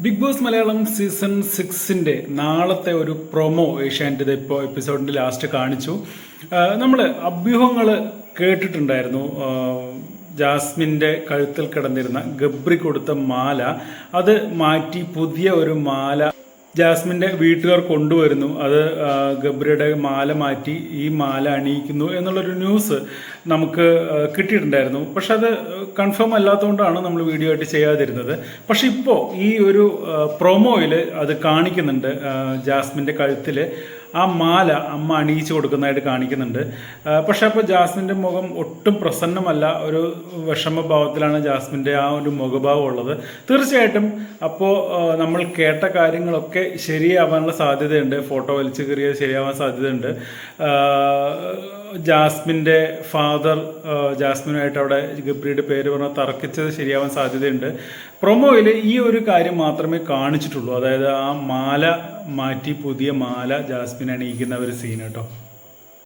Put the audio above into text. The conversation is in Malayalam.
ബിഗ് ബോസ് മലയാളം സീസൺ 6 നാളത്തെ ഒരു പ്രൊമോ ഏഷ്യാനെറ്റ് ഇപ്പോൾ എപ്പിസോഡിൻ്റെ ലാസ്റ്റ് കാണിച്ചു. നമ്മൾ അഭ്യൂഹങ്ങൾ കേട്ടിട്ടുണ്ടായിരുന്നു. ജാസ്മിൻ്റെ കഴുത്തിൽ കിടന്നിരുന്ന ഗബ്രി കൊടുത്ത മാല അത് മാറ്റി പുതിയ ഒരു മാല ജാസ്മിൻ്റെ വീട്ടുകാർ കൊണ്ടുവരുന്നു. അത് ഗബ്രിയുടെ മാല മാറ്റി ഈ മാല അണിയിക്കുന്നു എന്നുള്ളൊരു ന്യൂസ് നമുക്ക് കിട്ടിയിട്ടുണ്ടായിരുന്നു. പക്ഷെ അത് കൺഫേം അല്ലാത്തതുകൊണ്ടാണ് നമ്മൾ വീഡിയോ ആയിട്ട് ചെയ്യാതിരുന്നത്. പക്ഷെ ഇപ്പോൾ ഈ ഒരു പ്രൊമോയിൽ അത് കാണിക്കുന്നുണ്ട്. ജാസ്മിൻ്റെ കഴുത്തിൽ ആ മാല അമ്മ അണിയിച്ചു കൊടുക്കുന്നതായിട്ട് കാണിക്കുന്നുണ്ട്. പക്ഷെ അപ്പോൾ ജാസ്മിൻ്റെ മുഖം ഒട്ടും പ്രസന്നമല്ല, ഒരു വിഷമഭാവത്തിലാണ് ജാസ്മിൻ്റെ ആ ഒരു മുഖഭാവം ഉള്ളത്. തീർച്ചയായിട്ടും അപ്പോൾ നമ്മൾ കേട്ട കാര്യങ്ങളൊക്കെ ശരിയാവാനുള്ള സാധ്യതയുണ്ട്. ഫോട്ടോ വലിച്ചു കയറിയത് ശരിയാവാൻ സാധ്യതയുണ്ട്. ജാസ്മിൻ്റെ ഫാദർ ജാസ്മിനുമായിട്ട് അവിടെ ഗബ്രിയുടെ പേര് പറഞ്ഞ് തർക്കിച്ചത് ശരിയാവാൻ സാധ്യതയുണ്ട്. പ്രൊമോയിൽ ഈ ഒരു കാര്യം മാത്രമേ കാണിച്ചിട്ടുള്ളൂ. അതായത് ആ മാല മാറ്റി പുതിയ മാല ജാസ്മിൻ അണിയിക്കുന്ന ഒരു സീൻ കേട്ടോ.